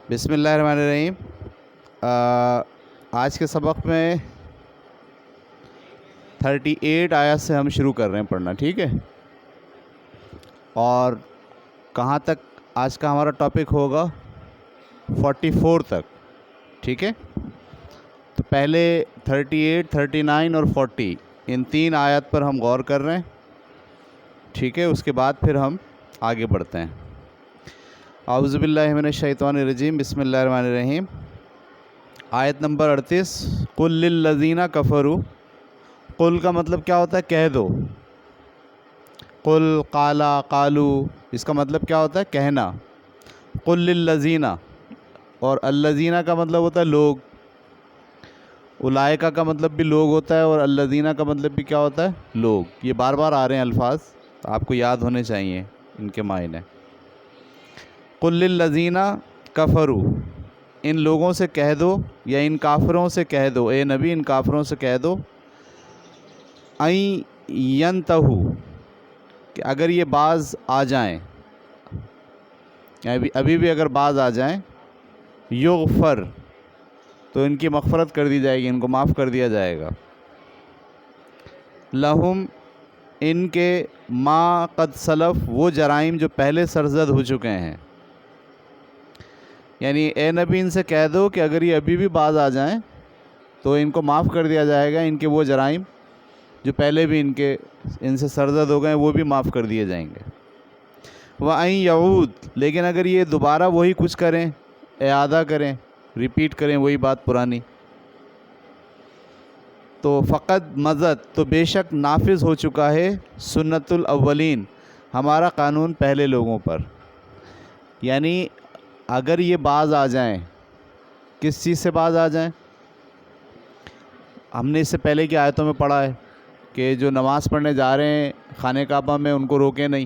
بسم اللہ الرحمن الرحیم۔ آج کے سبق میں 38 آیت سے ہم شروع کر رہے ہیں پڑھنا، ٹھیک ہے؟ اور کہاں تک آج کا ہمارا ٹاپک ہوگا؟ 44 تک، ٹھیک ہے؟ تو پہلے 38، 39 اور 40 ان 3 آیت پر ہم غور کر رہے ہیں، ٹھیک ہے؟ اس کے بعد پھر ہم آگے بڑھتے ہیں۔ اعوذ باللہ من الشیطان الرجیم، بسم اللہ الرحمن الرحیم۔ آیت نمبر 38، قل للذین کفروا۔ قل کا مطلب کیا ہوتا ہے؟ کہہ دو۔ قل، قالا، قالو، اس کا مطلب کیا ہوتا ہے؟ کہنا۔ قل للذین، اور الذین کا مطلب ہوتا ہے لوگ، اولئک کا مطلب بھی لوگ ہوتا ہے، اور الذین کا مطلب بھی کیا ہوتا ہے؟ لوگ۔ یہ بار بار آ رہے ہیں الفاظ، آپ کو یاد ہونے چاہیے ان کے معنی۔ قل للذین کفروا، ان لوگوں سے کہہ دو یا ان کافروں سے کہہ دو، اے نبی ان کافروں سے کہہ دو، این ینتہو، کہ اگر یہ باز آ جائیں، ابھی بھی اگر باز آ جائیں، یغفر، تو ان کی مغفرت کر دی جائے گی، ان کو معاف کر دیا جائے گا، لہم، ان کے، ما قد سلف، وہ جرائم جو پہلے سرزد ہو چکے ہیں۔ یعنی اے نبی ان سے کہہ دو کہ اگر یہ ابھی بھی باز آ جائیں تو ان کو معاف کر دیا جائے گا، ان کے وہ جرائم جو پہلے بھی ان سے سرزد ہو گئے وہ بھی معاف کر دیے جائیں گے۔ وَأَن يَعُودْ، لیکن اگر یہ دوبارہ وہی کچھ کریں، اعادہ کریں، ریپیٹ کریں وہی بات پرانی، تو فقط مضت، تو بے شک نافذ ہو چکا ہے، سنت الاولین، ہمارا قانون پہلے لوگوں پر۔ یعنی اگر یہ باز آ جائیں، کس چیز سے باز آ جائیں؟ ہم نے اس سے پہلے کی آیتوں میں پڑھا ہے کہ جو نماز پڑھنے جا رہے ہیں خانہ کعبہ میں ان کو روکیں نہیں،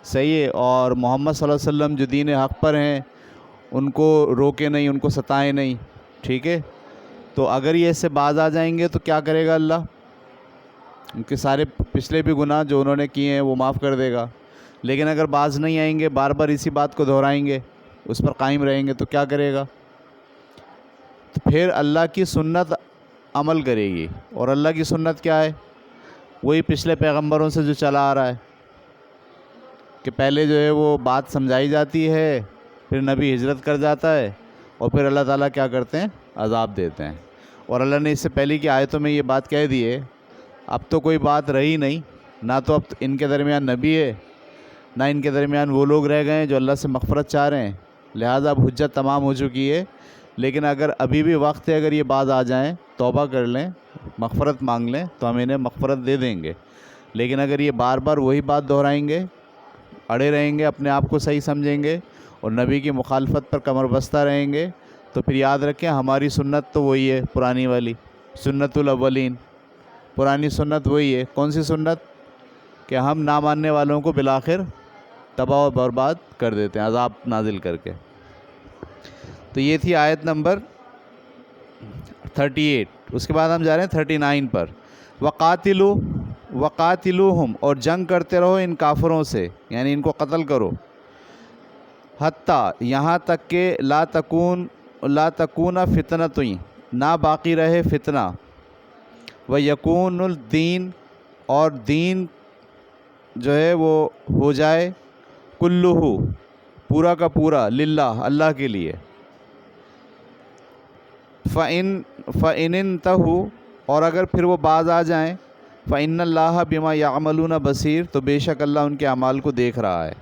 صحیح ہے، اور محمد صلی اللہ علیہ وسلم جو دین حق پر ہیں ان کو روکیں نہیں، ان کو ستائیں نہیں، ٹھیک ہے؟ تو اگر یہ اس سے باز آ جائیں گے تو کیا کرے گا اللہ؟ ان کے سارے پچھلے بھی گناہ جو انہوں نے کیے ہیں وہ معاف کر دے گا۔ لیکن اگر باز نہیں آئیں گے، بار بار اسی بات کو دہرائیں گے، اس پر قائم رہیں گے، تو کیا کرے گا؟ تو پھر اللہ کی سنت عمل کرے گی، اور اللہ کی سنت کیا ہے؟ وہی پچھلے پیغمبروں سے جو چلا آ رہا ہے کہ پہلے جو ہے وہ بات سمجھائی جاتی ہے، پھر نبی ہجرت کر جاتا ہے، اور پھر اللہ تعالیٰ کیا کرتے ہیں؟ عذاب دیتے ہیں۔ اور اللہ نے اس سے پہلے کی آیتوں میں یہ بات کہہ دی ہے، اب تو کوئی بات رہی نہیں، نہ تو اب ان کے درمیان نبی ہے، نہ ان کے درمیان وہ لوگ رہ گئے ہیں جو اللہ سے مغفرت چاہ رہے ہیں، لہٰذا اب حجت تمام ہو چکی ہے۔ لیکن اگر ابھی بھی وقت ہے، اگر یہ باز آ جائیں، توبہ کر لیں، مغفرت مانگ لیں، تو ہم انہیں مغفرت دے دیں گے۔ لیکن اگر یہ بار بار وہی بات دہرائیں گے، اڑے رہیں گے، اپنے آپ کو صحیح سمجھیں گے اور نبی کی مخالفت پر کمر بستہ رہیں گے، تو پھر یاد رکھیں ہماری سنت تو وہی ہے، پرانی والی سنت الاولین، پرانی سنت وہی ہے۔ کون سی سنت؟ کہ ہم نہ ماننے والوں کو بالآخر تباہ و برباد کر دیتے ہیں عذاب نازل کر کے۔ تو یہ تھی آیت نمبر 38۔ اس کے بعد ہم جا رہے ہیں 39 پر۔ وقاتلوہم، اور جنگ کرتے رہو ان کافروں سے، یعنی ان کو قتل کرو، حتیٰ، یہاں تک کہ لا تکون فتنۃ، نہ باقی رہے فتنہ، ویکون الدین، اور دین جو ہے وہ ہو جائے، کلہ، پورا کا پورا، للہ، اللہ کے لیے۔ فَإِنِ انتہوا، اور اگر پھر وہ باز آ جائیں، فَإِنَّ اللَّهَ بِمَا يَعْمَلُونَ بَصِيرٌ، تو بے شک اللہ ان کے اعمال کو دیکھ رہا ہے۔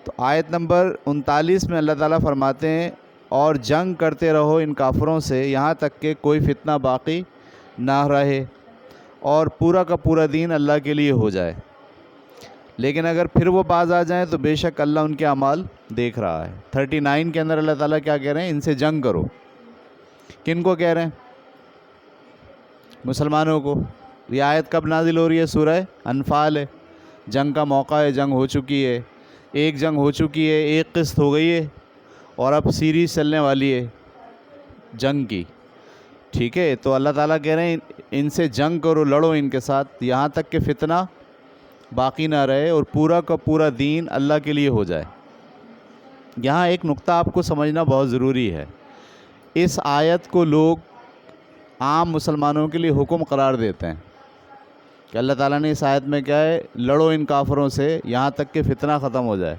تو آیت نمبر 39 میں اللہ تعالیٰ فرماتے ہیں، اور جنگ کرتے رہو ان کافروں سے یہاں تک کہ کوئی فتنہ باقی نہ رہے، اور پورا کا پورا دین اللہ کے لیے ہو جائے۔ لیکن اگر پھر وہ باز آ جائیں تو بے شک اللہ ان کے اعمال دیکھ رہا ہے۔ 39 کے اندر اللہ تعالیٰ کیا کہہ رہے ہیں؟ ان سے جنگ کرو۔ کن کو کہہ رہے ہیں؟ مسلمانوں کو۔ یہ آیت کب نازل ہو رہی ہے؟ سورہ انفال ہے، جنگ کا موقع ہے، جنگ ہو چکی ہے، ایک جنگ ہو چکی ہے، ایک قسط ہو گئی ہے، اور اب سیریز چلنے والی ہے جنگ کی، ٹھیک ہے؟ تو اللہ تعالیٰ کہہ رہے ہیں ان سے جنگ کرو، لڑو ان کے ساتھ یہاں تک کہ فتنہ باقی نہ رہے اور پورا کا پورا دین اللہ کے لیے ہو جائے۔ یہاں ایک نقطہ آپ کو سمجھنا بہت ضروری ہے. اس آیت کو لوگ عام مسلمانوں کے لیے حکم قرار دیتے ہیں کہ اللہ تعالیٰ نے اس آیت میں کیا ہے، لڑو ان کافروں سے یہاں تک کہ فتنہ ختم ہو جائے.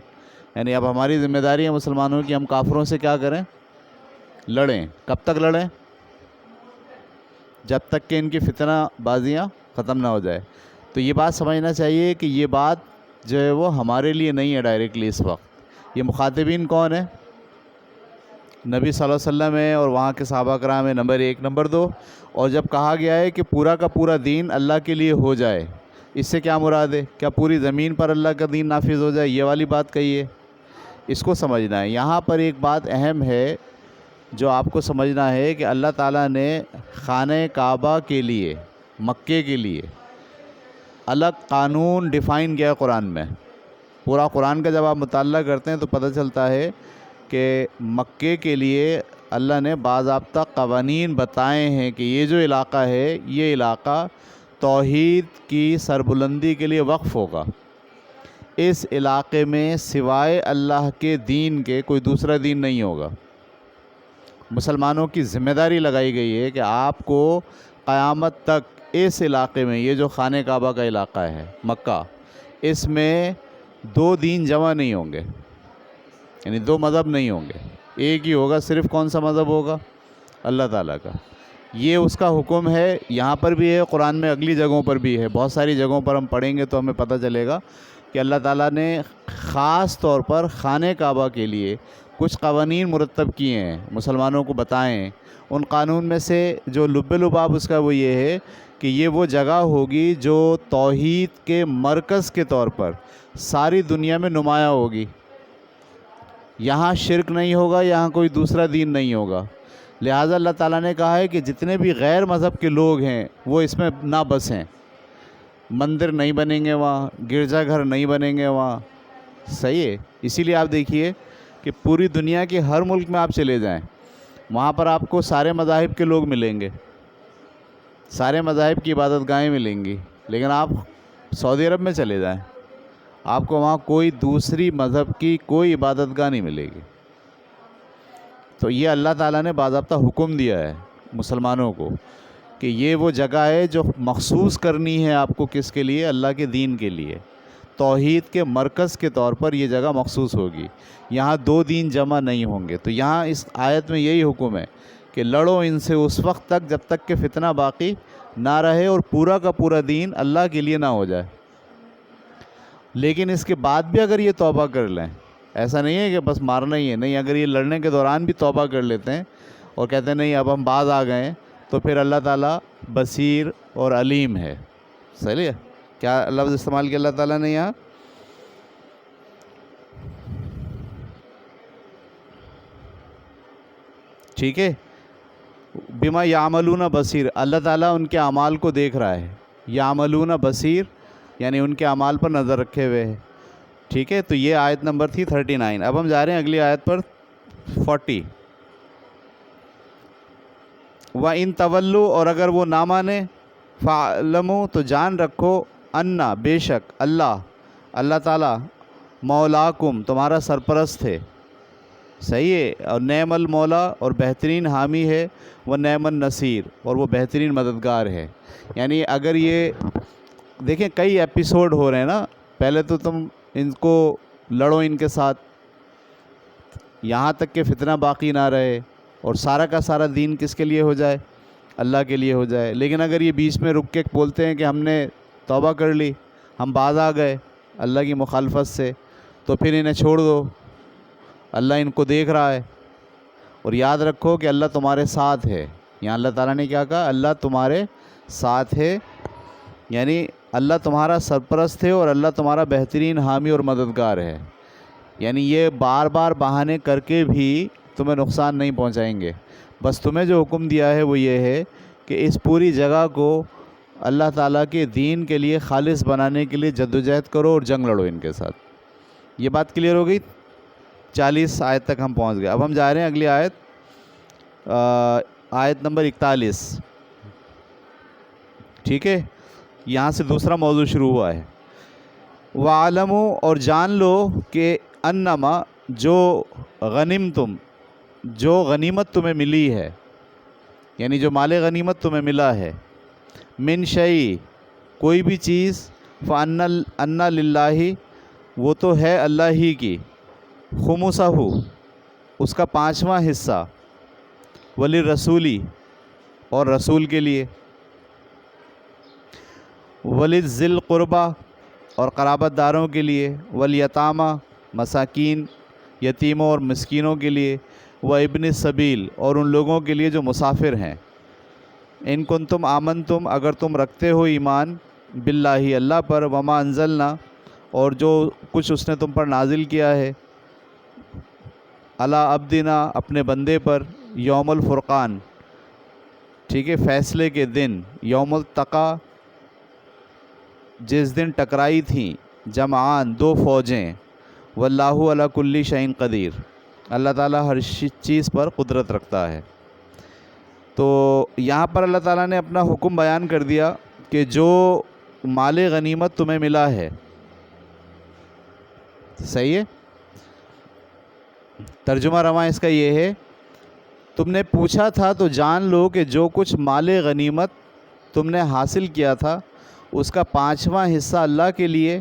یعنی اب ہماری ذمہ داری ہے مسلمانوں کی، ہم کافروں سے کیا کریں؟ لڑیں. کب تک لڑیں؟ جب تک کہ ان کی فتنہ بازیاں ختم نہ ہو جائے. تو یہ بات سمجھنا چاہیے کہ یہ بات جو ہے وہ ہمارے لیے نہیں ہے ڈائریکٹلی اس وقت. یہ مخاطبین کون ہیں؟ نبی صلی اللہ علیہ وسلم ہے اور وہاں کے صحابہ کرام ہیں، نمبر 1. نمبر 2، اور جب کہا گیا ہے کہ پورا کا پورا دین اللہ کے لیے ہو جائے، اس سے کیا مراد ہے؟ کیا پوری زمین پر اللہ کا دین نافذ ہو جائے؟ یہ والی بات کہی ہے. اس کو سمجھنا ہے. یہاں پر ایک بات اہم ہے جو آپ کو سمجھنا ہے کہ اللہ تعالیٰ نے خانہ کعبہ کے لیے، مکے کے لیے الگ قانون ڈیفائن کیا ہے قرآن میں. پورا قرآن کا جب آپ مطالعہ کرتے ہیں تو پتہ چلتا ہے کہ مکے کے لیے اللہ نے باضابطہ قوانین بتائے ہیں کہ یہ جو علاقہ ہے، یہ علاقہ توحید کی سربلندی کے لیے وقف ہوگا. اس علاقے میں سوائے اللہ کے دین کے کوئی دوسرا دین نہیں ہوگا. مسلمانوں کی ذمہ داری لگائی گئی ہے کہ آپ کو قیامت تک اس علاقے میں، یہ جو خانہ کعبہ کا علاقہ ہے مکہ، اس میں 2 دین جمع نہیں ہوں گے، یعنی 2 مذہب نہیں ہوں گے. ایک ہی ہوگا. صرف کون سا مذہب ہوگا؟ اللہ تعالیٰ کا. یہ اس کا حکم ہے. یہاں پر بھی ہے قرآن میں، اگلی جگہوں پر بھی ہے. بہت ساری جگہوں پر ہم پڑھیں گے تو ہمیں پتہ چلے گا کہ اللہ تعالیٰ نے خاص طور پر خانہ کعبہ کے لیے کچھ قوانین مرتب کیے ہیں، مسلمانوں کو بتائیں ہیں. ان قانون میں سے جو لب لباب اس کا وہ یہ ہے کہ یہ وہ جگہ ہوگی جو توحید کے مرکز کے طور پر ساری دنیا میں نمایاں ہوگی. یہاں شرک نہیں ہوگا، یہاں کوئی دوسرا دین نہیں ہوگا. لہٰذا اللہ تعالیٰ نے کہا ہے کہ جتنے بھی غیر مذہب کے لوگ ہیں وہ اس میں نہ بسیں. مندر نہیں بنیں گے وہاں، گرجا گھر نہیں بنیں گے وہاں. صحیح ہے. اسی لیے آپ دیکھیے کہ پوری دنیا کے ہر ملک میں آپ چلے جائیں، وہاں پر آپ کو سارے مذاہب کے لوگ ملیں گے، سارے مذاہب کی عبادت گاہیں ملیں گی. لیکن آپ سعودی عرب میں چلے جائیں، آپ کو وہاں کوئی دوسری مذہب کی کوئی عبادت گاہ نہیں ملے گی. تو یہ اللہ تعالیٰ نے باضابطہ حکم دیا ہے مسلمانوں کو کہ یہ وہ جگہ ہے جو مخصوص کرنی ہے آپ کو. کس کے لیے؟ اللہ کے دین کے لیے. توحید کے مرکز کے طور پر یہ جگہ مخصوص ہوگی. یہاں 2 دین جمع نہیں ہوں گے. تو یہاں اس آیت میں یہی حکم ہے کہ لڑو ان سے اس وقت تک جب تک کہ فتنہ باقی نہ رہے اور پورا کا پورا دین اللہ کے لیے نہ ہو جائے. لیکن اس کے بعد بھی اگر یہ توبہ کر لیں، ایسا نہیں ہے کہ بس مارنا ہی ہے، نہیں. اگر یہ لڑنے کے دوران بھی توبہ کر لیتے ہیں اور کہتے ہیں نہیں اب ہم باز آ گئے ہیں، تو پھر اللہ تعالیٰ بصیر اور علیم ہے. صحیح ہے. کیا لفظ استعمال کیا اللہ تعالیٰ نے یہاں؟ ٹھیک ہے. بما یعملون بصیر، اللہ تعالیٰ ان کے اعمال کو دیکھ رہا ہے. یعملون بصیر یعنی ان کے اعمال پر نظر رکھے ہوئے ہے. ٹھیک ہے. تو یہ آیت نمبر تھی 39. اب ہم جا رہے ہیں اگلی آیت پر 40. وَإِن تَوَلُّوا، اور اگر وہ نہ مانے، فَاعْلَمُوا، تو جان رکھو، اَنَّا، بے شک، اللہ تعالیٰ، مولاکم، تمہارا سرپرست ہے. صحیح ہے. اور نعم المولا، اور بہترین حامی ہے، وہ نعم النصیر، اور وہ بہترین مددگار ہے. یعنی اگر یہ دیکھیں کئی ایپیسوڈ ہو رہے ہیں نا، پہلے تو تم ان کو لڑو ان کے ساتھ یہاں تک کہ فتنہ باقی نہ رہے اور سارا کا سارا دین کس کے لیے ہو جائے؟ اللہ کے لیے ہو جائے. لیکن اگر یہ بیچ میں رک کے بولتے ہیں کہ ہم نے توبہ کر لی، ہم باز آ گئے اللہ کی مخالفت سے، تو پھر انہیں چھوڑ دو، اللہ ان کو دیکھ رہا ہے. اور یاد رکھو کہ اللہ تمہارے ساتھ ہے. یہاں اللہ تعالیٰ نے کیا کہا؟ اللہ تمہارے ساتھ ہے. یعنی اللہ تمہارا سرپرست ہے اور اللہ تمہارا بہترین حامی اور مددگار ہے. یعنی یہ بار بار بہانے کر کے بھی تمہیں نقصان نہیں پہنچائیں گے. بس تمہیں جو حکم دیا ہے وہ یہ ہے کہ اس پوری جگہ کو اللہ تعالیٰ کے دین کے لیے خالص بنانے کے لیے جدوجہد کرو اور جنگ لڑو ان کے ساتھ. یہ بات کلیئر ہو گئی؟ 40 آیت تک ہم پہنچ گئے. اب ہم جا رہے ہیں اگلی آیت، آیت نمبر 41. ٹھیک ہے. یہاں سے دوسرا موضوع شروع ہوا ہے. وَعَلَمُوا، اور جان لو کہ انما، جو غنیم تم، جو غنیمت تمہیں ملی ہے، یعنی جو مال غنیمت تمہیں ملا ہے، من شیء کوئی بھی چیز، فَأَنَّ لِلَّهِ وہ تو ہے اللہ ہی کی، خُمُسَہُ اس کا 5واں حصہ، وَلِلرَّسُولِ اور رسول کے لیے، وَلِذِّ الْقُرْبَى اور قرابت داروں کے لیے، وَالْيَتَامَى مساکین یتیموں اور مسکینوں کے لیے، وَابْنِ السَّبِیل اور ان لوگوں کے لیے جو مسافر ہیں، ان کنتم آمنتم اگر تم رکھتے ہو ایمان، باللہ اللہ پر، وما انزلنا اور جو کچھ اس نے تم پر نازل کیا ہے، علی عبدنا اپنے بندے پر، یوم الفرقان ٹھیک ہے فیصلے کے دن، یوم التقا جس دن ٹکرائی تھیں جمعان دو فوجیں، واللہ علی کل شیء قدیر اللہ تعالیٰ ہر چیز پر قدرت رکھتا ہے۔ تو یہاں پر اللہ تعالیٰ نے اپنا حکم بیان کر دیا کہ جو مال غنیمت تمہیں ملا ہے، صحیح ہے، ترجمہ رواں اس کا یہ ہے، تم نے پوچھا تھا تو جان لو کہ جو کچھ مال غنیمت تم نے حاصل کیا تھا اس کا 5واں حصہ اللہ کے لیے،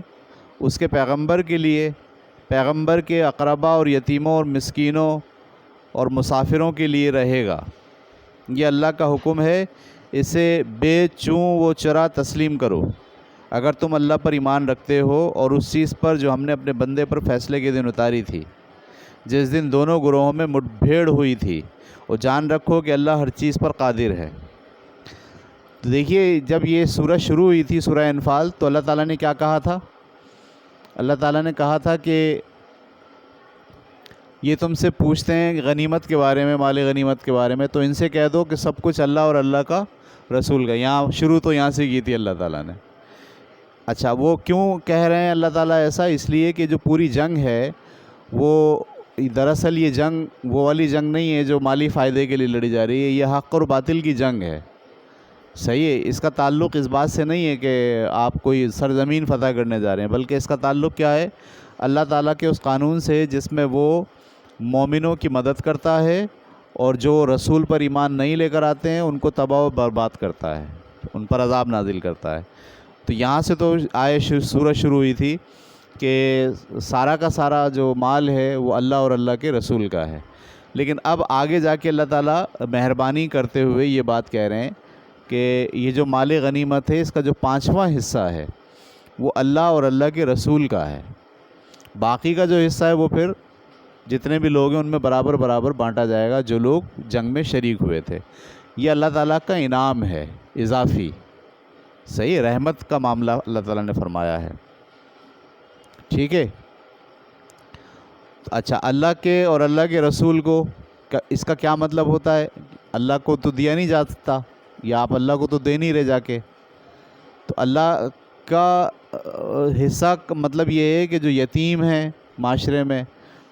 اس کے پیغمبر کے لیے، پیغمبر کے اقربا اور یتیموں اور مسکینوں اور مسافروں کے لیے رہے گا۔ یہ اللہ کا حکم ہے، اسے بے چوں و چرا تسلیم کرو اگر تم اللہ پر ایمان رکھتے ہو اور اس چیز پر جو ہم نے اپنے بندے پر فیصلے کے دن اتاری تھی، جس دن دونوں گروہوں میں مٹ بھیڑ ہوئی تھی، اور جان رکھو کہ اللہ ہر چیز پر قادر ہے۔ تو دیکھیے جب یہ سورہ شروع ہوئی تھی، سورہ انفال، تو اللہ تعالیٰ نے کیا کہا تھا؟ اللہ تعالیٰ نے کہا تھا کہ یہ تم سے پوچھتے ہیں غنیمت کے بارے میں، مال غنیمت کے بارے میں، تو ان سے کہہ دو کہ سب کچھ اللہ اور اللہ کا رسول کا۔ یہاں شروع تو یہاں سے کی تھی اللہ تعالیٰ نے۔ اچھا وہ کیوں کہہ رہے ہیں اللہ تعالیٰ ایسا؟ اس لیے کہ جو پوری جنگ ہے وہ دراصل یہ جنگ وہ والی جنگ نہیں ہے جو مالی فائدے کے لیے لڑی جا رہی ہے، یہ حق اور باطل کی جنگ ہے، صحیح ہے۔ اس کا تعلق اس بات سے نہیں ہے کہ آپ کوئی سرزمین فتح کرنے جا رہے ہیں، بلکہ اس کا تعلق کیا ہے؟ اللہ تعالیٰ کے اس قانون سے جس میں وہ مومنوں کی مدد کرتا ہے، اور جو رسول پر ایمان نہیں لے کر آتے ہیں ان کو تباہ و برباد کرتا ہے، ان پر عذاب نازل کرتا ہے۔ تو یہاں سے تو سورہ شروع ہوئی تھی کہ سارا کا سارا جو مال ہے وہ اللہ اور اللہ کے رسول کا ہے، لیکن اب آگے جا کے اللہ تعالیٰ مہربانی کرتے ہوئے یہ بات کہہ رہے ہیں کہ یہ جو مال غنیمت ہے اس کا جو 5واں حصہ ہے وہ اللہ اور اللہ کے رسول کا ہے، باقی کا جو حصہ ہے وہ پھر جتنے بھی لوگ ہیں ان میں برابر برابر بانٹا جائے گا جو لوگ جنگ میں شریک ہوئے تھے۔ یہ اللہ تعالیٰ کا انعام ہے اضافی، صحیح، رحمت کا معاملہ اللہ تعالیٰ نے فرمایا ہے، ٹھیک ہے۔ اچھا اللہ کے اور اللہ کے رسول کو اس کا کیا مطلب ہوتا ہے؟ اللہ کو تو دیا نہیں جا سکتا، یا آپ اللہ کو تو دے نہیں رہے جا کے، تو اللہ کا حصہ کا مطلب یہ ہے کہ جو یتیم ہیں معاشرے میں،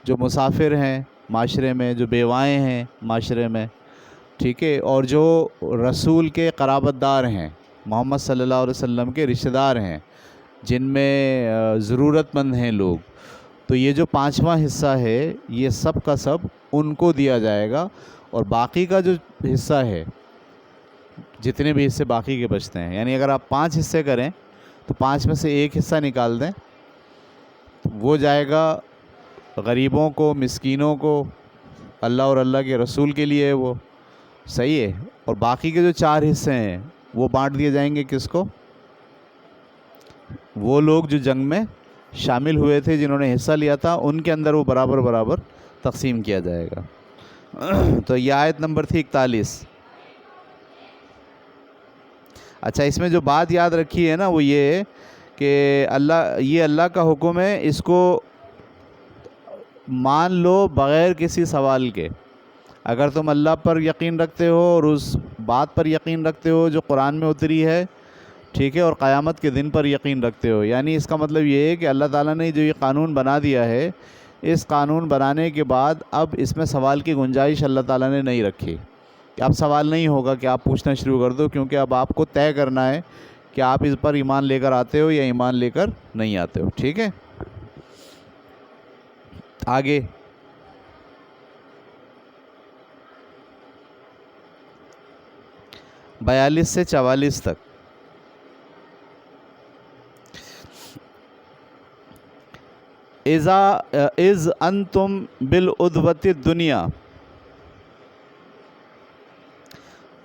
جو مسافر ہیں معاشرے میں، جو بیوائیں ہیں معاشرے میں، ٹھیک ہے، اور جو رسول کے قرابت دار ہیں، محمد صلی اللہ علیہ وسلم کے رشتہ دار ہیں، جن میں ضرورت مند ہیں لوگ، تو یہ جو 5واں حصہ ہے یہ سب کا سب ان کو دیا جائے گا، اور باقی کا جو حصہ ہے، جتنے بھی حصے باقی کے بچتے ہیں، یعنی اگر آپ 5 حصے کریں تو 5 میں سے ایک حصہ نکال دیں، وہ جائے گا غریبوں کو، مسکینوں کو، اللہ اور اللہ کے رسول کے لیے وہ، صحیح ہے، اور باقی کے جو 4 حصے ہیں وہ بانٹ دیے جائیں گے کس کو؟ وہ لوگ جو جنگ میں شامل ہوئے تھے، جنہوں نے حصہ لیا تھا، ان کے اندر وہ برابر برابر تقسیم کیا جائے گا۔ تو یہ آیت نمبر تھی 41۔ اچھا اس میں جو بات یاد رکھی ہے نا وہ یہ ہے کہ یہ اللہ کا حکم ہے، اس کو مان لو بغیر کسی سوال کے۔ اگر تم اللہ پر یقین رکھتے ہو اور اس بات پر یقین رکھتے ہو جو قرآن میں اتری ہے، ٹھیک ہے، اور قیامت کے دن پر یقین رکھتے ہو، یعنی اس کا مطلب یہ ہے کہ اللہ تعالیٰ نے جو یہ قانون بنا دیا ہے، اس قانون بنانے کے بعد اب اس میں سوال کی گنجائش اللہ تعالیٰ نے نہیں رکھی، کہ اب سوال نہیں ہوگا کہ آپ پوچھنا شروع کر دو، کیونکہ اب آپ کو طے کرنا ہے کہ آپ اس پر ایمان لے کر آتے ہو یا ایمان لے کر نہیں آتے ہو، ٹھیک ہے۔ آگے 42 سے 44 تک. اذ انتم بالعدوۃ الدنیا،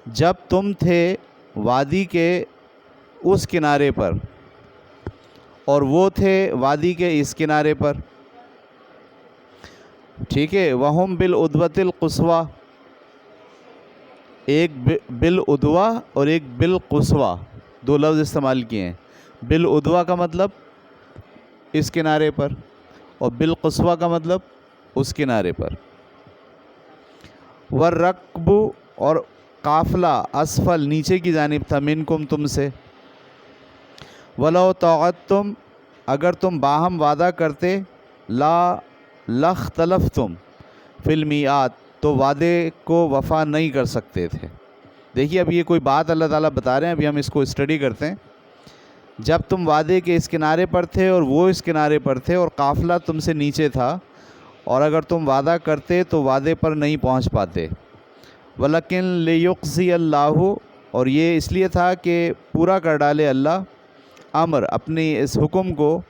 جب تم تھے وادی کے اس کنارے پر اور وہ تھے وادی کے اس کنارے پر. ٹھیک ہے. وہم بالعدوۃ القصویٰ، ایک بالعدوہ اور ایک بالقصویٰ، دو لفظ استعمال کیے ہیں. بالعدوہ کا مطلب اس کنارے پر، اور بالقصویٰ کا مطلب اس کنارے پر. والرکب، اور قافلہ اسفل نیچے کی جانب تھا، منکم تم سے. ولو توعدتم، اگر تم باہم وعدہ کرتے، لا لاختلفتم فی المیعاد، تو وعدے کو وفا نہیں کر سکتے تھے. دیکھیے اب یہ کوئی بات اللہ تعالیٰ بتا رہے ہیں، ابھی ہم اس کو اسٹڈی کرتے ہیں. جب تم وعدے کے اس کنارے پر تھے اور وہ اس کنارے پر تھے اور قافلہ تم سے نیچے تھا، اور اگر تم وعدہ کرتے تو وعدے پر نہیں پہنچ پاتے. ولیکن لیقضی اللہ، اور یہ اس لیے تھا کہ پورا کر ڈالے اللہ امر، اپنی اس حکم کو،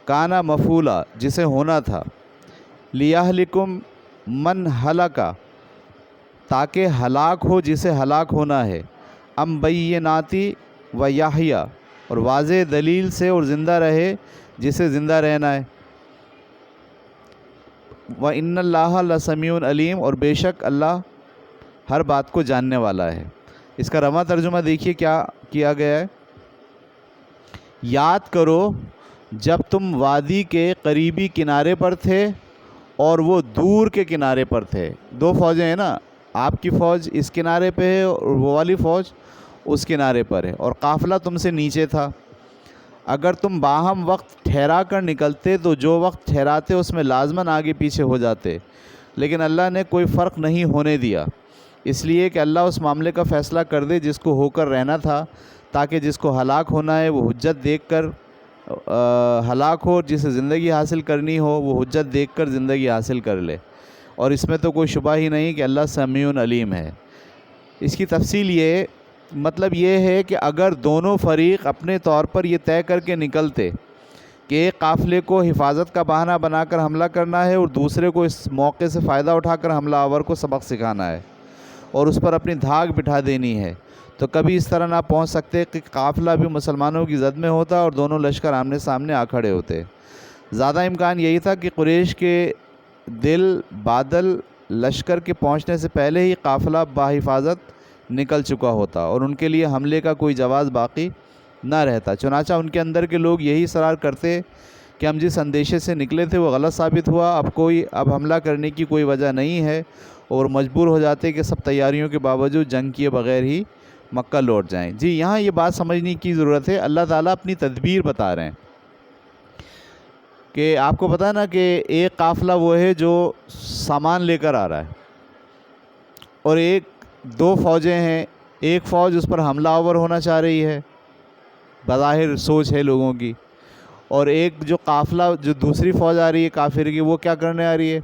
کانا مفعولا، جسے ہونا تھا. لیہلکم من ہلکا، تاکہ ہلاک ہو جسے ہلاک ہونا ہے. ام بیناتی و یحییٰ، اور واضح دلیل سے اور زندہ رہے جسے زندہ رہنا ہے. وَإِنَّ اللَّهَ لَسَمِيعٌ عَلِيمٌ، اور بے شک اللہ ہر بات کو جاننے والا ہے. اس کا رواں ترجمہ دیکھیے کیا کیا گیا ہے. یاد کرو جب تم وادی کے قریبی کنارے پر تھے اور وہ دور کے کنارے پر تھے. دو فوجیں ہیں نا، آپ کی فوج اس کنارے پہ ہے اور وہ والی فوج اس کنارے پر ہے، اور قافلہ تم سے نیچے تھا. اگر تم باہم وقت ٹھہرا کر نکلتے تو جو وقت ٹھہراتے اس میں لازماً آگے پیچھے ہو جاتے، لیکن اللہ نے کوئی فرق نہیں ہونے دیا، اس لیے کہ اللہ اس معاملے کا فیصلہ کر دے جس کو ہو کر رہنا تھا، تاکہ جس کو ہلاک ہونا ہے وہ حجت دیکھ کر ہلاک ہو، جسے زندگی حاصل کرنی ہو وہ حجت دیکھ کر زندگی حاصل کر لے. اور اس میں تو کوئی شبہ ہی نہیں کہ اللہ سمیع علیم ہے. اس کی تفصیل یہ مطلب یہ ہے کہ اگر دونوں فریق اپنے طور پر یہ طے کر کے نکلتے کہ ایک قافلے کو حفاظت کا بہانہ بنا کر حملہ کرنا ہے اور دوسرے کو اس موقع سے فائدہ اٹھا کر حملہ آور کو سبق سکھانا ہے اور اس پر اپنی دھاک بٹھا دینی ہے، تو کبھی اس طرح نہ پہنچ سکتے کہ قافلہ بھی مسلمانوں کی زد میں ہوتا اور دونوں لشکر آمنے سامنے آ کھڑے ہوتے. زیادہ امکان یہی تھا کہ قریش کے دل بادل لشکر کے پہنچنے سے پہلے ہی قافلہ بحفاظت نکل چکا ہوتا اور ان کے لیے حملے کا کوئی جواز باقی نہ رہتا. چنانچہ ان کے اندر کے لوگ یہی اصرار کرتے کہ ہم جس اندیشے سے نکلے تھے وہ غلط ثابت ہوا، اب حملہ کرنے کی کوئی وجہ نہیں ہے، اور مجبور ہو جاتے کہ سب تیاریوں کے باوجود جنگ کیے بغیر ہی مکہ لوٹ جائیں. جی یہاں یہ بات سمجھنے کی ضرورت ہے، اللہ تعالیٰ اپنی تدبیر بتا رہے ہیں کہ آپ کو پتہ نا کہ ایک قافلہ وہ ہے جو سامان لے کر آ رہا ہے، اور دو فوجیں ہیں، ایک فوج اس پر حملہ آور ہونا چاہ رہی ہے، بظاہر سوچ ہے لوگوں کی، اور ایک جو قافلہ جو دوسری فوج آ رہی ہے کافر کی، وہ کیا کرنے آ رہی ہے؟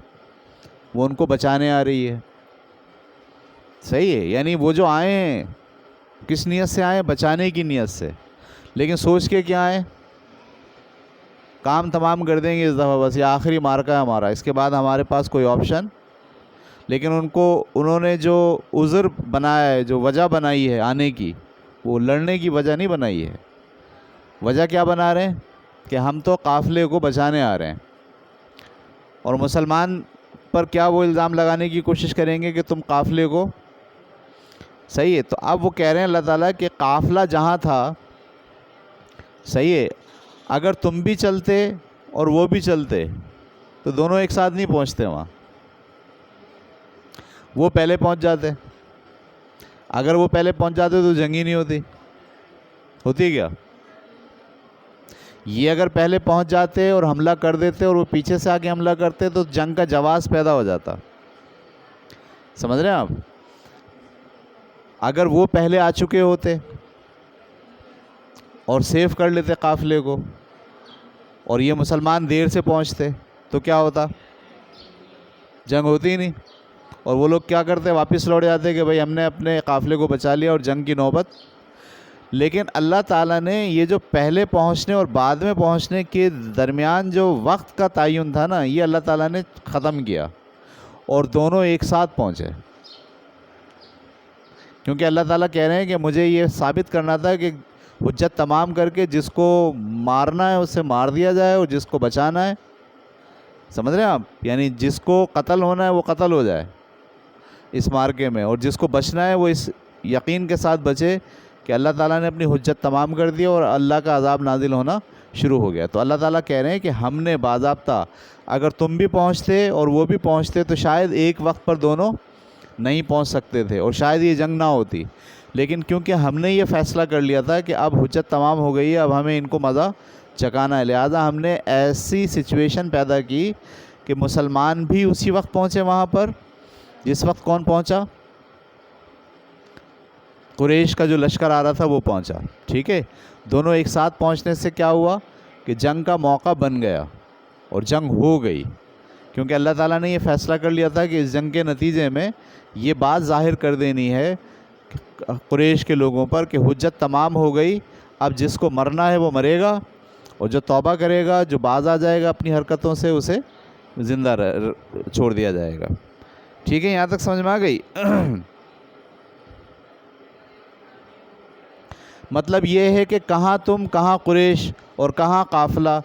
وہ ان کو بچانے آ رہی ہے. صحیح ہے، یعنی وہ جو آئے ہیں کس نیت سے آئے ہیں؟ بچانے کی نیت سے، لیکن سوچ کے کیا آئے؟ کام تمام کر دیں گے اس دفعہ، بس یہ آخری مارکہ ہے ہمارا، اس کے بعد ہمارے پاس کوئی آپشن. لیکن انہوں نے جو عذر بنایا ہے، جو وجہ بنائی ہے آنے کی، وہ لڑنے کی وجہ نہیں بنائی ہے. وجہ کیا بنا رہے ہیں؟ کہ ہم تو قافلے کو بچانے آ رہے ہیں، اور مسلمان پر کیا وہ الزام لگانے کی کوشش کریں گے کہ تم قافلے کو. صحیح ہے. تو اب وہ کہہ رہے ہیں اللہ تعالیٰ کہ قافلہ جہاں تھا، صحیح ہے، اگر تم بھی چلتے اور وہ بھی چلتے تو دونوں ایک ساتھ نہیں پہنچتے وہاں. وہ پہلے پہنچ جاتے، اگر وہ پہلے پہنچ جاتے تو جنگ ہی نہیں ہوتی کیا؟ یہ اگر پہلے پہنچ جاتے اور حملہ کر دیتے اور وہ پیچھے سے آگے حملہ کرتے تو جنگ کا جواز پیدا ہو جاتا. سمجھ رہے ہیں آپ؟ اگر وہ پہلے آ چکے ہوتے اور سیف کر لیتے قافلے کو، اور یہ مسلمان دیر سے پہنچتے تو کیا ہوتا؟ جنگ ہوتی ہی نہیں. اور وہ لوگ کیا کرتے، واپس لوٹ جاتے کہ بھائی ہم نے اپنے قافلے کو بچا لیا اور جنگ کی نوبت. لیکن اللہ تعالیٰ نے یہ جو پہلے پہنچنے اور بعد میں پہنچنے کے درمیان جو وقت کا تعین تھا نا، یہ اللہ تعالیٰ نے ختم کیا اور دونوں ایک ساتھ پہنچے. کیونکہ اللہ تعالیٰ کہہ رہے ہیں کہ مجھے یہ ثابت کرنا تھا کہ حجت تمام کر کے جس کو مارنا ہے اسے مار دیا جائے اور جس کو بچانا ہے، سمجھ رہے ہیں آپ، یعنی جس کو قتل ہونا ہے وہ قتل ہو جائے اس مارکے میں، اور جس کو بچنا ہے وہ اس یقین کے ساتھ بچے کہ اللہ تعالیٰ نے اپنی حجت تمام کر دی اور اللہ کا عذاب نازل ہونا شروع ہو گیا. تو اللہ تعالیٰ کہہ رہے ہیں کہ ہم نے باضابطہ، اگر تم بھی پہنچتے اور وہ بھی پہنچتے تو شاید ایک وقت پر دونوں نہیں پہنچ سکتے تھے اور شاید یہ جنگ نہ ہوتی. لیکن کیونکہ ہم نے یہ فیصلہ کر لیا تھا کہ اب حجت تمام ہو گئی ہے، اب ہمیں ان کو مزہ چکانا ہے، لہٰذا ہم نے ایسی سچویشن پیدا کی کہ مسلمان بھی اسی وقت پہنچے وہاں پر جس وقت کون پہنچا، قریش کا جو لشکر آ رہا تھا وہ پہنچا. ٹھیک ہے، دونوں ایک ساتھ پہنچنے سے کیا ہوا کہ جنگ کا موقع بن گیا اور جنگ ہو گئی. کیونکہ اللہ تعالیٰ نے یہ فیصلہ کر لیا تھا کہ اس جنگ کے نتیجے میں یہ بات ظاہر کر دینی ہے قریش کے لوگوں پر کہ حجت تمام ہو گئی، اب جس کو مرنا ہے وہ مرے گا اور جو توبہ کرے گا، جو باز آ جائے گا اپنی حرکتوں سے، اسے زندہ چھوڑ دیا جائے گا. ٹھیک ہے، یہاں تک سمجھ میں آ گئی؟ مطلب یہ ہے کہ کہاں تم، کہاں قریش اور کہاں قافلہ،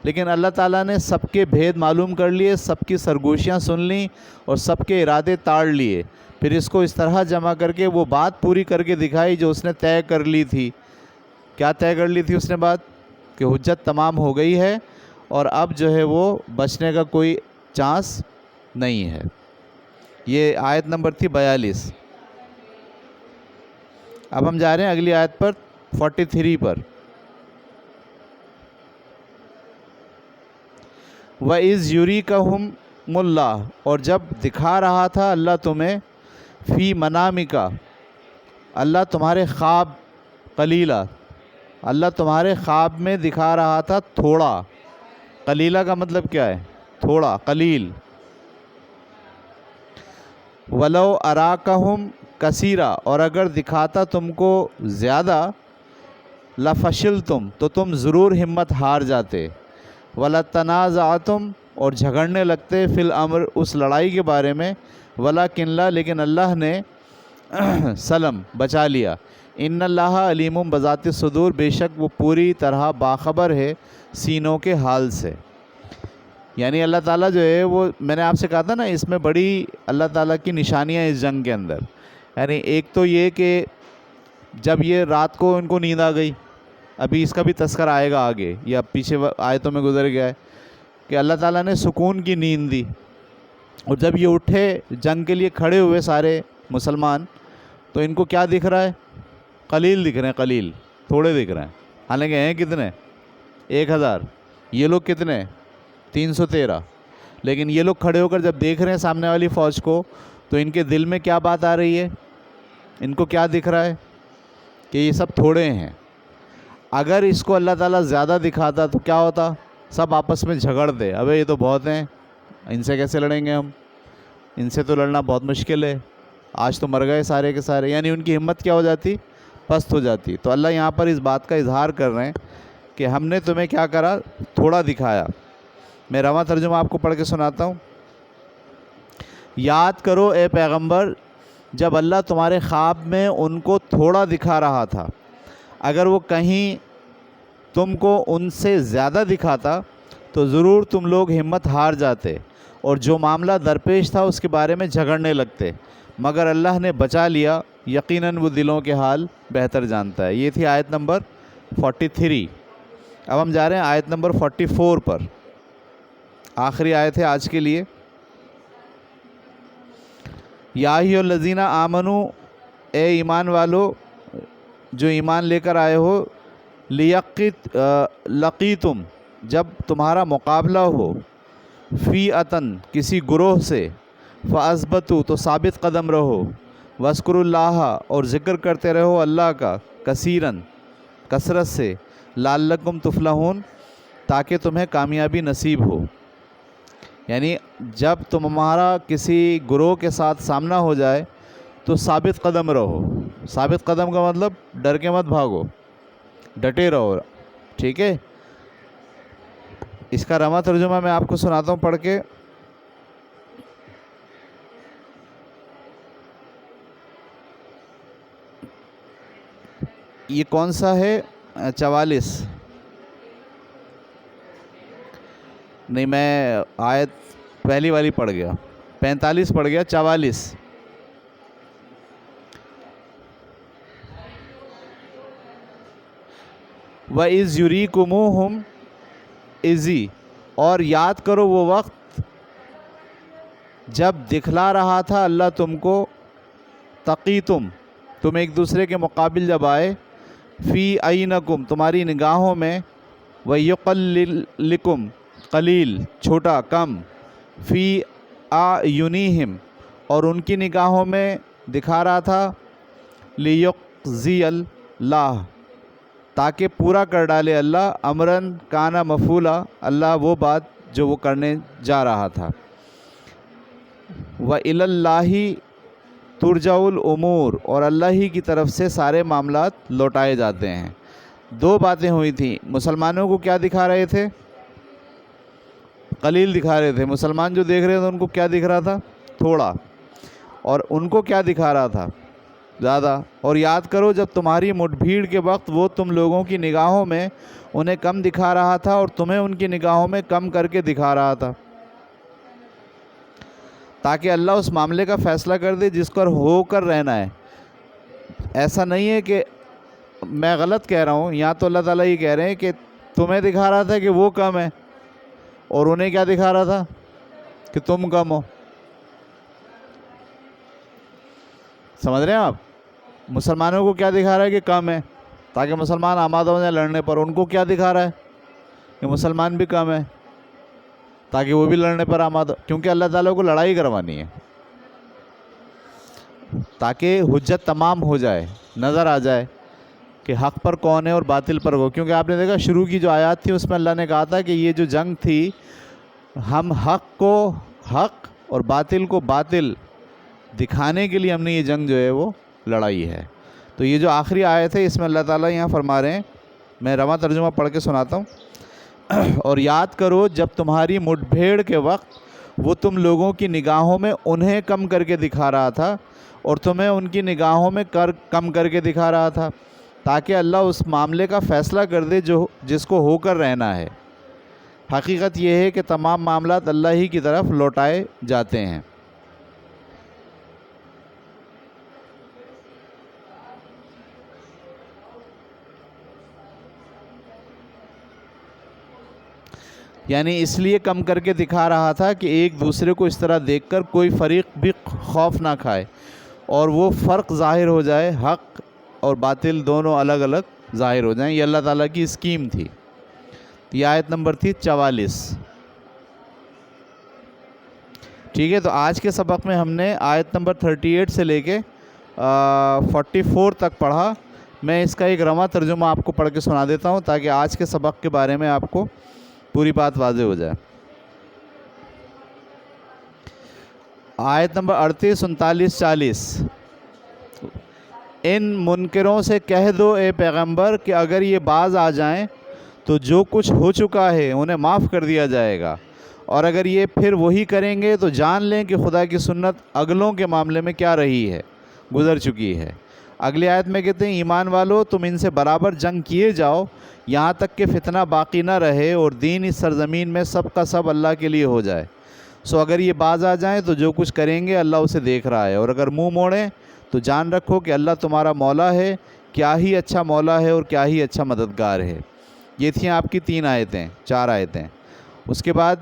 لیکن اللہ تعالیٰ نے سب کے بھید معلوم کر لیے، سب کی سرگوشیاں سن لیں اور سب کے ارادے تاڑ لیے. پھر اس کو اس طرح جمع کر کے وہ بات پوری کر کے دکھائی جو اس نے طے کر لی تھی. کیا طے کر لی تھی اس نے بات؟ کہ حجت تمام ہو گئی ہے اور اب جو ہے وہ بچنے کا کوئی چانس نہیں ہے. یہ آیت نمبر تھی 42. اب ہم جا رہے ہیں اگلی آیت پر 43 پر. وَإِذْ يُرِيكَهُمُ اللَّهُ، اور جب دکھا رہا تھا اللہ تمہیں، فی منامکا، اللہ تمہارے خواب، قلیلا، اللہ تمہارے خواب میں دکھا رہا تھا تھوڑا. قلیلا کا مطلب کیا ہے؟ تھوڑا، قلیل. وَلَوْ أَرَاكَهُمْ کثیرا، اور اگر دکھاتا تم کو زیادہ، لَفَشِلْتُمْ، تو تم ضرور ہمت ہار جاتے. وَلَتَنَازَعْتُمْ، اور جھگڑنے لگتے، فی الامر، اس لڑائی کے بارے میں. وَلَكِنْ لا، لیکن اللہ نے سلم، بچا لیا. ان اللہ علیم بذات الصدور، بے شک وہ پوری طرح باخبر ہے سینوں کے حال سے. یعنی اللہ تعالیٰ جو ہے وہ، میں نے آپ سے کہا تھا نا، اس میں بڑی اللہ تعالیٰ کی نشانیاں اس جنگ کے اندر. یعنی ایک تو یہ کہ جب یہ رات کو ان کو نیند آ گئی، ابھی اس کا بھی تذکرہ آئے گا آگے، یا پیچھے آیتوں میں گزر گیا ہے کہ اللہ تعالیٰ نے سکون کی نیند دی، اور جب یہ اٹھے جنگ کے لیے کھڑے ہوئے سارے مسلمان، تو ان کو کیا دکھ رہا ہے؟ قلیل دکھ رہے ہیں، قلیل، تھوڑے دکھ رہے ہیں. حالانکہ ہیں کتنے؟ 1000. یہ لوگ کتنے؟ 313. لیکن یہ لوگ کھڑے ہو کر جب دیکھ رہے ہیں سامنے والی فوج کو، تو ان کے دل میں کیا بات آ رہی ہے؟ ان کو کیا دکھ رہا ہے؟ کہ یہ سب تھوڑے ہیں. اگر اس کو اللہ تعالیٰ زیادہ دکھاتا تو کیا ہوتا؟ سب آپس میں جھگڑتے، ابے یہ تو بہت ہیں، ان سے کیسے لڑیں گے ہم، ان سے تو لڑنا بہت مشکل ہے، آج تو مر گئے سارے کے سارے. یعنی ان کی ہمت کیا ہو جاتی؟ پست ہو جاتی. تو اللہ یہاں پر اس بات کا اظہار کر رہے ہیں کہ ہم نے تمہیں کیا کرا؟ تھوڑا دکھایا. میں رواں ترجمہ آپ کو پڑھ کے سناتا ہوں. یاد کرو اے پیغمبر، جب اللہ تمہارے خواب میں ان کو تھوڑا دکھا رہا تھا، اگر وہ کہیں تم کو ان سے زیادہ دکھاتا تو ضرور تم لوگ ہمت ہار جاتے اور جو معاملہ درپیش تھا اس کے بارے میں جھگڑنے لگتے. مگر اللہ نے بچا لیا، یقیناً وہ دلوں کے حال بہتر جانتا ہے. یہ تھی آیت نمبر 43. اب ہم جا رہے ہیں آیت نمبر 44 پر، آخری آیت ہے آج کے لیے. یا ایھا الذین آمنو، اے ایمان والو جو ایمان لے کر آئے ہو، لقیتم، جب تمہارا مقابلہ ہو، فیئتن، کسی گروہ سے، فاثبتوا، تو ثابت قدم رہو، واذکروا اللہ، اور ذکر کرتے رہو اللہ کا، کثیرن، کثرت سے، لعلکم تفلحون، تاکہ تمہیں کامیابی نصیب ہو. یعنی جب تمہارا کسی گروہ کے ساتھ سامنا ہو جائے تو ثابت قدم رہو. ثابت قدم کا مطلب ڈر کے مت بھاگو, ڈٹے رہو. ٹھیک ہے, اس کا رواں ترجمہ میں آپ کو سناتا ہوں پڑھ کے. یہ کون سا ہے؟ 44 نہیں, میں آیت پہلی والی پڑھ گیا, 45 پڑھ گیا, 44. وَإِذْ يُرِيكُمُوهُمْ اِذِی, اور یاد کرو وہ وقت جب دکھلا رہا تھا اللہ تم کو, تقیتم, تم ایک دوسرے کے مقابل جب آئے, فی عینکم, تمہاری نگاہوں میں, وَیُقَلِّلکم, قلیل چھوٹا کم, فی اعینہم, اور ان کی نگاہوں میں دکھا رہا تھا, لیقضی اللہ, تاکہ پورا کر ڈالے اللہ, امرن کانا مفعولا, اللہ وہ بات جو وہ کرنے جا رہا تھا. وَإِلَى اللَّهِ ترجع الامور, اور اللہ ہی کی طرف سے سارے معاملات لوٹائے جاتے ہیں. دو باتیں ہوئی تھیں. مسلمانوں کو کیا دکھا رہے تھے؟ قلیل دکھا رہے تھے. مسلمان جو دیکھ رہے تھے ان کو کیا دکھ رہا تھا؟ تھوڑا. اور ان کو کیا دکھا رہا تھا؟ زیادہ. اور یاد کرو جب تمہاری مٹ بھیڑ کے وقت وہ تم لوگوں کی نگاہوں میں انہیں کم دکھا رہا تھا اور تمہیں ان کی نگاہوں میں کم کر کے دکھا رہا تھا, تاکہ اللہ اس معاملے کا فیصلہ کر دے جس پر ہو کر رہنا ہے. ایسا نہیں ہے کہ میں غلط کہہ رہا ہوں, یہاں تو اللہ تعالیٰ یہ کہہ رہے ہیں کہ تمہیں دکھا رہا تھا کہ وہ کم ہے, اور انہیں کیا دکھا رہا تھا کہ تم کم ہو. سمجھ رہے ہیں آپ؟ مسلمانوں کو کیا دکھا رہا ہے کہ کم ہے, تاکہ مسلمان آمادہ ہو جائیں لڑنے پر. ان کو کیا دکھا رہا ہے کہ مسلمان بھی کم ہے, تاکہ وہ بھی لڑنے پر آمادہ, کیونکہ اللہ تعالیٰ کو لڑائی کروانی ہے, تاکہ حجت تمام ہو جائے, نظر آ جائے کہ حق پر کون ہے اور باطل پر کون. کیونکہ آپ نے دیکھا شروع کی جو آیات تھی اس میں اللہ نے کہا تھا کہ یہ جو جنگ تھی, ہم حق کو حق اور باطل کو باطل دکھانے کے لیے ہم نے یہ جنگ جو ہے وہ لڑائی ہے. تو یہ جو آخری آیت ہے اس میں اللہ تعالیٰ یہاں فرما رہے ہیں, میں رواں ترجمہ پڑھ کے سناتا ہوں. اور یاد کرو جب تمہاری مٹ بھیڑ کے وقت وہ تم لوگوں کی نگاہوں میں انہیں کم کر کے دکھا رہا تھا اور تمہیں ان کی نگاہوں میں کم کر کے دکھا رہا تھا, تاکہ اللہ اس معاملے کا فیصلہ کر دے جس کو ہو کر رہنا ہے. حقیقت یہ ہے کہ تمام معاملات اللہ ہی کی طرف لوٹائے جاتے ہیں. یعنی اس لیے کم کر کے دکھا رہا تھا کہ ایک دوسرے کو اس طرح دیکھ کر کوئی فریق بھی خوف نہ کھائے اور وہ فرق ظاہر ہو جائے, حق اور باطل دونوں الگ الگ ظاہر ہو جائیں. یہ اللہ تعالیٰ کی اسکیم تھی. یہ آیت نمبر تھی 44. ٹھیک ہے, تو آج کے سبق میں ہم نے آیت نمبر 38 سے لے کے 44 تک پڑھا. میں اس کا ایک رواں ترجمہ آپ کو پڑھ کے سنا دیتا ہوں تاکہ آج کے سبق کے بارے میں آپ کو پوری بات واضح ہو جائے. آیت نمبر 38, 39, 40. ان منکروں سے کہہ دو اے پیغمبر کہ اگر یہ باز آ جائیں تو جو کچھ ہو چکا ہے انہیں معاف کر دیا جائے گا, اور اگر یہ پھر وہی کریں گے تو جان لیں کہ خدا کی سنت اگلوں کے معاملے میں کیا رہی ہے, گزر چکی ہے. اگلی آیت میں کہتے ہیں ایمان والو تم ان سے برابر جنگ کیے جاؤ یہاں تک کہ فتنہ باقی نہ رہے اور دین اس سرزمین میں سب کا سب اللہ کے لیے ہو جائے. سو اگر یہ باز آ جائیں تو جو کچھ کریں گے اللہ اسے دیکھ رہا ہے, اور اگر منہ موڑیں تو جان رکھو کہ اللہ تمہارا مولا ہے, کیا ہی اچھا مولا ہے اور کیا ہی اچھا مددگار ہے. یہ تھیں آپ کی 4 آیتیں. اس کے بعد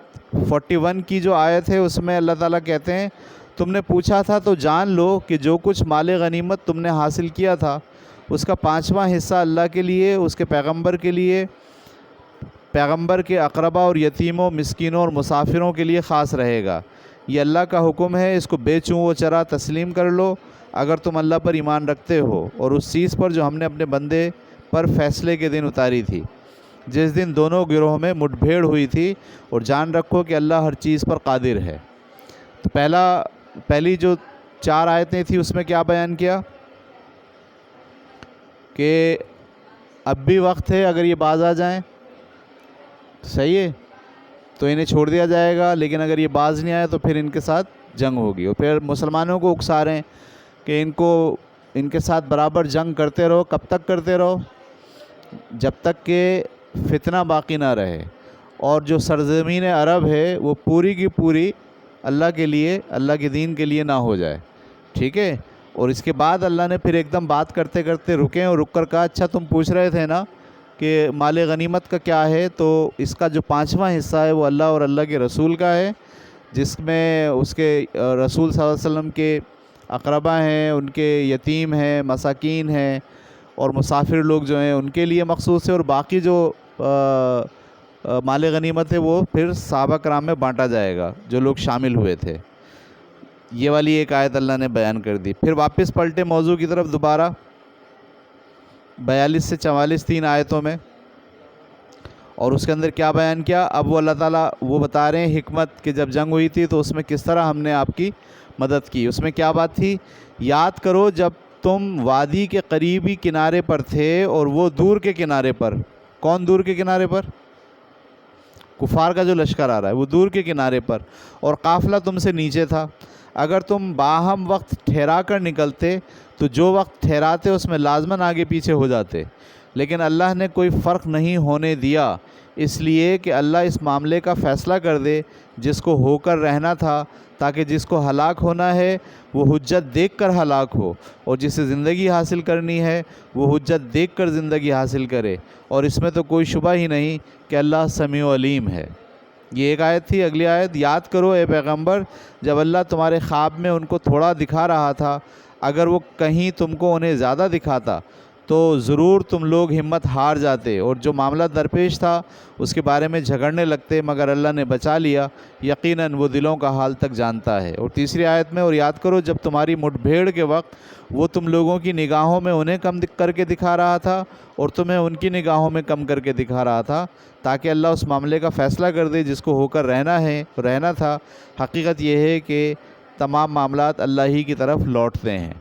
41 کی جو آیت ہے اس میں اللہ تعالیٰ کہتے ہیں تم نے پوچھا تھا تو جان لو کہ جو کچھ مال غنیمت تم نے حاصل کیا تھا اس کا 5واں حصہ اللہ کے لیے, اس کے پیغمبر کے لیے, پیغمبر کے اقربا اور یتیموں, مسکینوں اور مسافروں کے لیے خاص رہے گا. یہ اللہ کا حکم ہے, اس کو بے چوں و چرا تسلیم کر لو اگر تم اللہ پر ایمان رکھتے ہو اور اس چیز پر جو ہم نے اپنے بندے پر فیصلے کے دن اتاری تھی. جس دن دونوں گروہوں میں مٹ بھیڑ ہوئی تھی، اور جان رکھو کہ اللہ ہر چیز پر قادر ہے۔ تو پہلی جو 4 آیتیں تھیں اس میں کیا بیان کیا کہ اب بھی وقت ہے، اگر یہ باز آ جائیں صحیح ہے تو انہیں چھوڑ دیا جائے گا، لیکن اگر یہ باز نہیں آئے تو پھر ان کے ساتھ جنگ ہوگی۔ اور پھر مسلمانوں کو اکسا رہے ہیں کہ ان کے ساتھ برابر جنگ کرتے رہو۔ کب تک کرتے رہو؟ جب تک کہ فتنہ باقی نہ رہے، اور جو سرزمین عرب ہے وہ پوری کی پوری اللہ کے لیے، اللہ کے دین کے لیے نہ ہو جائے، ٹھیک ہے۔ اور اس کے بعد اللہ نے پھر ایک دم بات کرتے کرتے رکے اور رک کر کہا اچھا تم پوچھ رہے تھے نا کہ مال غنیمت کا کیا ہے، تو اس کا جو 5واں حصہ ہے وہ اللہ اور اللہ کے رسول کا ہے، جس میں اس کے رسول صلی اللہ علیہ وسلم کے اقربا ہیں، ان کے یتیم ہیں، مساکین ہیں، اور مسافر لوگ جو ہیں ان کے لیے مخصوص ہے، اور باقی جو مال غنیمت ہے وہ پھر صحابہ کرام میں بانٹا جائے گا جو لوگ شامل ہوئے تھے۔ یہ والی ایک آیت اللہ نے بیان کر دی۔ پھر واپس پلٹے موضوع کی طرف دوبارہ 42 سے 44 3 آیتوں میں، اور اس کے اندر کیا بیان کیا؟ اب وہ اللہ تعالیٰ وہ بتا رہے ہیں حکمت کہ جب جنگ ہوئی تھی تو اس میں کس طرح ہم نے آپ کی مدد کی۔ اس میں کیا بات تھی؟ یاد کرو جب تم وادی کے قریبی کنارے پر تھے اور وہ دور کے کنارے پر۔ کون دور کے کنارے پر؟ کفار کا جو لشکر آ رہا ہے وہ دور کے کنارے پر، اور قافلہ تم سے نیچے تھا۔ اگر تم باہم وقت ٹھہرا کر نکلتے تو جو وقت ٹھہراتے اس میں لازماً آگے پیچھے ہو جاتے، لیکن اللہ نے کوئی فرق نہیں ہونے دیا، اس لیے کہ اللہ اس معاملے کا فیصلہ کر دے جس کو ہو کر رہنا تھا، تاکہ جس کو ہلاک ہونا ہے وہ حجت دیکھ کر ہلاک ہو، اور جسے زندگی حاصل کرنی ہے وہ حجت دیکھ کر زندگی حاصل کرے، اور اس میں تو کوئی شبہ ہی نہیں کہ اللہ سمیع و علیم ہے۔ یہ ایک آیت تھی۔ اگلی آیت، یاد کرو اے پیغمبر جب اللہ تمہارے خواب میں ان کو تھوڑا دکھا رہا تھا، اگر وہ کہیں تم کو انہیں زیادہ دکھاتا تو ضرور تم لوگ ہمت ہار جاتے اور جو معاملہ درپیش تھا اس کے بارے میں جھگڑنے لگتے، مگر اللہ نے بچا لیا، یقیناً وہ دلوں کا حال تک جانتا ہے۔ اور تیسری آیت میں، اور یاد کرو جب تمہاری مٹ بھیڑ کے وقت وہ تم لوگوں کی نگاہوں میں انہیں کم کر کے دکھا رہا تھا اور تمہیں ان کی نگاہوں میں کم کر کے دکھا رہا تھا، تاکہ اللہ اس معاملے کا فیصلہ کر دے جس کو ہو کر رہنا تھا۔ حقیقت یہ ہے کہ تمام معاملات اللہ ہی کی طرف لوٹتے ہیں۔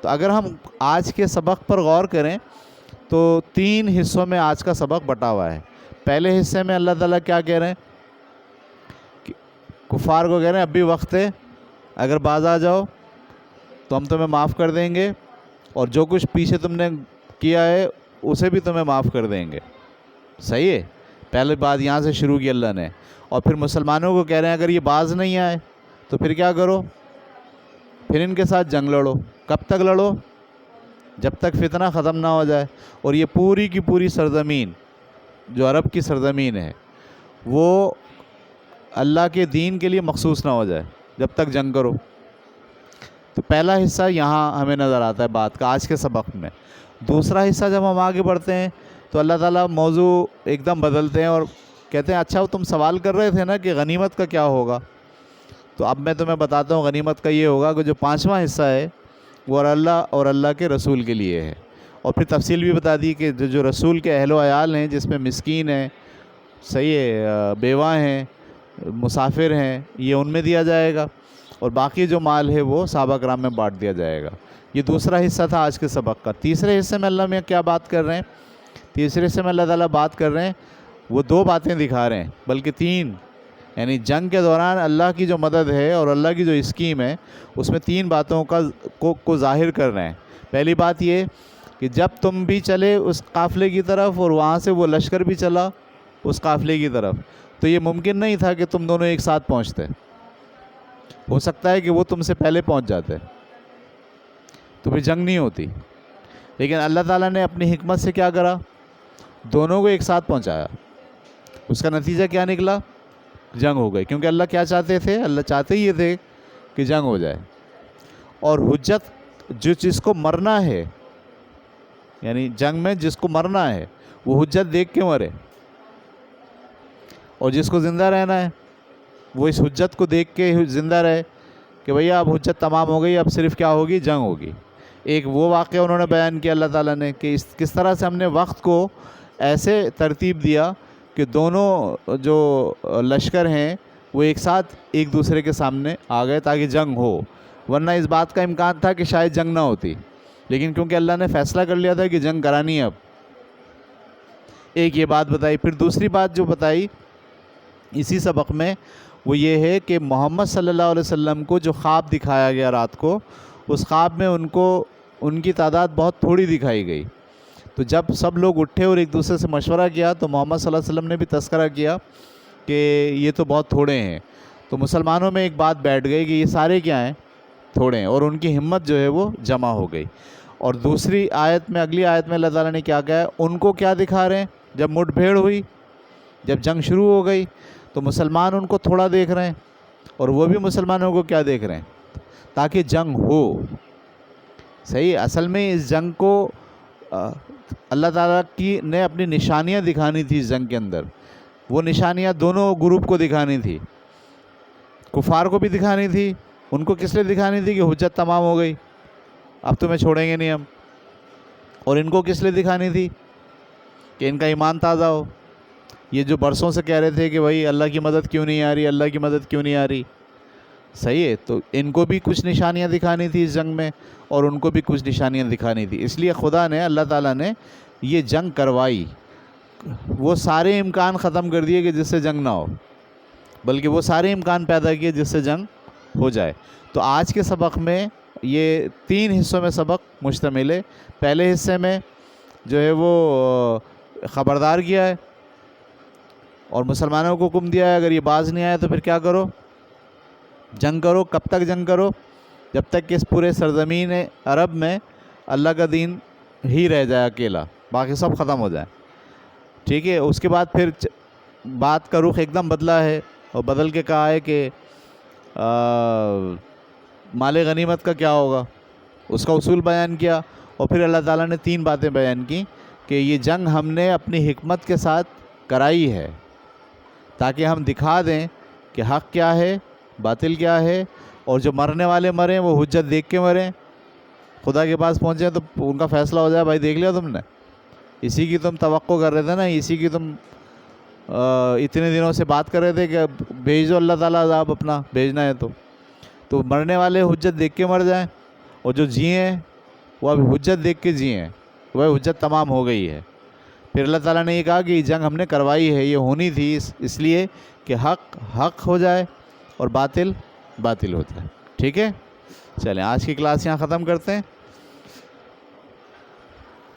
تو اگر ہم آج کے سبق پر غور کریں تو 3 حصوں میں آج کا سبق بٹا ہوا ہے۔ پہلے حصے میں اللہ تعالیٰ کیا کہہ رہے ہیں؟ کفار کو کہہ رہے ہیں اب بھی وقت ہے، اگر باز آ جاؤ تو ہم تمہیں معاف کر دیں گے، اور جو کچھ پیچھے تم نے کیا ہے اسے بھی تمہیں معاف کر دیں گے۔ صحیح ہے، پہلے بات یہاں سے شروع کی اللہ نے، اور پھر مسلمانوں کو کہہ رہے ہیں اگر یہ باز نہیں آئے تو پھر کیا کرو؟ پھر ان کے ساتھ جنگ لڑو۔ کب تک لڑو؟ جب تک فتنہ ختم نہ ہو جائے، اور یہ پوری کی پوری سرزمین جو عرب کی سرزمین ہے وہ اللہ کے دین کے لیے مخصوص نہ ہو جائے، جب تک جنگ کرو۔ تو پہلا حصہ یہاں ہمیں نظر آتا ہے بات کا آج کے سبق میں۔ دوسرا حصہ جب ہم آگے بڑھتے ہیں تو اللہ تعالیٰ موضوع ایک دم بدلتے ہیں اور کہتے ہیں اچھا تم سوال کر رہے تھے نا کہ غنیمت کا کیا ہوگا، تو اب میں تمہیں بتاتا ہوں غنیمت کا یہ ہوگا کہ جو 5واں حصہ ہے وہ اللہ اور اللہ کے رسول کے لیے ہے۔ اور پھر تفصیل بھی بتا دی کہ جو رسول کے اہل و عیال ہیں، جس میں مسکین ہیں، صحیح ہے، بیوہ ہیں، مسافر ہیں، یہ ان میں دیا جائے گا، اور باقی جو مال ہے وہ صحابہ کرام میں بانٹ دیا جائے گا۔ یہ دوسرا حصہ تھا آج کے سبق کا۔ تیسرے حصے میں اللہ میں کیا بات کر رہے ہیں؟ تیسرے حصے میں اللہ تعالیٰ بات کر رہے ہیں، وہ 2 باتیں دکھا رہے ہیں، بلکہ 3، یعنی جنگ کے دوران اللہ کی جو مدد ہے اور اللہ کی جو اسکیم ہے اس میں 3 باتوں کو ظاہر کر رہے ہیں۔ پہلی بات یہ کہ جب تم بھی چلے اس قافلے کی طرف اور وہاں سے وہ لشکر بھی چلا اس قافلے کی طرف، تو یہ ممکن نہیں تھا کہ تم دونوں ایک ساتھ پہنچتے، ہو سکتا ہے کہ وہ تم سے پہلے پہنچ جاتے تو پھر جنگ نہیں ہوتی، لیکن اللہ تعالیٰ نے اپنی حکمت سے کیا کرا؟ دونوں کو ایک ساتھ پہنچایا۔ اس کا نتیجہ کیا نکلا؟ جنگ ہو گئی، کیونکہ اللہ کیا چاہتے تھے؟ اللہ چاہتے ہی یہ تھے کہ جنگ ہو جائے۔ اور حجت جس کو مرنا ہے، یعنی جنگ میں جس کو مرنا ہے وہ حجت دیکھ کے مرے، اور جس کو زندہ رہنا ہے وہ اس حجت کو دیکھ کے زندہ رہے کہ بھیا اب حجت تمام ہو گئی، اب صرف کیا ہوگی؟ جنگ ہوگی۔ ایک وہ واقعہ انہوں نے بیان کیا اللہ تعالیٰ نے کہ کس طرح سے ہم نے وقت کو ایسے ترتیب دیا کہ دونوں جو لشکر ہیں وہ ایک ساتھ ایک دوسرے کے سامنے آ گئے تاکہ جنگ ہو، ورنہ اس بات کا امکان تھا کہ شاید جنگ نہ ہوتی، لیکن کیونکہ اللہ نے فیصلہ کر لیا تھا کہ جنگ کرانی ہے اب۔ ایک یہ بات بتائی۔ پھر دوسری بات جو بتائی اسی سبق میں وہ یہ ہے کہ محمد صلی اللہ علیہ وسلم کو جو خواب دکھایا گیا رات کو، اس خواب میں ان کی تعداد بہت تھوڑی دکھائی گئی۔ تو جب سب لوگ اٹھے اور ایک دوسرے سے مشورہ کیا تو محمد صلی اللہ علیہ وسلم نے بھی تذکرہ کیا کہ یہ تو بہت تھوڑے ہیں۔ تو مسلمانوں میں ایک بات بیٹھ گئی کہ یہ سارے کیا ہیں؟ تھوڑے ہیں، اور ان کی ہمت جو ہے وہ جمع ہو گئی۔ اور دوسری آیت میں، اگلی آیت میں اللہ تعالیٰ نے کیا کہا ہے؟ ان کو کیا دکھا رہے ہیں؟ جب مٹ بھیڑ ہوئی، جب جنگ شروع ہو گئی تو مسلمان ان کو تھوڑا دیکھ رہے ہیں، اور وہ بھی مسلمانوں کو کیا دیکھ رہے ہیں؟ تاکہ جنگ ہو۔ صحیح، اصل میں اس جنگ کو اللہ تعالیٰ کی نے اپنی نشانیاں دکھانی تھی اس جنگ کے اندر۔ وہ نشانیاں دونوں گروپ کو دکھانی تھی، کفار کو بھی دکھانی تھی۔ ان کو کس لیے دکھانی تھی؟ کہ حجت تمام ہو گئی، اب تمہیں چھوڑیں گے نہیں ہم۔ اور ان کو کس لیے دکھانی تھی؟ کہ ان کا ایمان تازہ ہو۔ یہ جو برسوں سے کہہ رہے تھے کہ بھائی اللہ کی مدد کیوں نہیں آ رہی، اللہ کی مدد کیوں نہیں آ رہی، صحیح ہے، تو ان کو بھی کچھ نشانیاں دکھانی تھی اس جنگ میں، اور ان کو بھی کچھ نشانیاں دکھانی تھی۔ اس لیے خدا نے، اللہ تعالیٰ نے یہ جنگ کروائی۔ وہ سارے امکان ختم کر دیے کہ جس سے جنگ نہ ہو، بلکہ وہ سارے امکان پیدا کیے جس سے جنگ ہو جائے۔ تو آج کے سبق میں یہ 3 حصوں میں سبق مشتمل ہے۔ پہلے حصے میں جو ہے وہ خبردار کیا ہے اور مسلمانوں کو حکم دیا ہے اگر یہ باز نہیں آیا تو پھر کیا کرو؟ جنگ کرو۔ کب تک جنگ کرو؟ جب تک کہ اس پورے سرزمین عرب میں اللہ کا دین ہی رہ جائے اکیلا، باقی سب ختم ہو جائے، ٹھیک ہے۔ اس کے بعد پھر بات کا رخ ایک دم بدلا ہے، اور بدل کے کہا ہے کہ مال غنیمت کا کیا ہوگا، اس کا اصول بیان کیا۔ اور پھر اللہ تعالیٰ نے 3 باتیں بیان کی کہ یہ جنگ ہم نے اپنی حکمت کے ساتھ کرائی ہے تاکہ ہم دکھا دیں کہ حق کیا ہے، باطل کیا ہے، اور جو مرنے والے مریں وہ حجت دیکھ کے مریں، خدا کے پاس پہنچیں تو ان کا فیصلہ ہو جائے، بھائی دیکھ لیا تم نے، اسی کی تم توقع کر رہے تھے نا، اسی کی تم اتنے دنوں سے بات کر رہے تھے کہ بھیج دو اللہ تعالیٰ عذاب اپنا، بھیجنا ہے تو مرنے والے حجت دیکھ کے مر جائیں، اور جو جئیں وہ اب حجت دیکھ کے جئیں، وہ حجت تمام ہو گئی ہے۔ پھر اللہ تعالیٰ نے یہ کہا کہ یہ جنگ ہم نے کروائی ہے، یہ ہونی تھی اس لیے کہ حق حق ہو جائے اور باطل باطل ہو جائے، ٹھیک ہے۔ چلیں آج کی کلاس یہاں ختم کرتے ہیں۔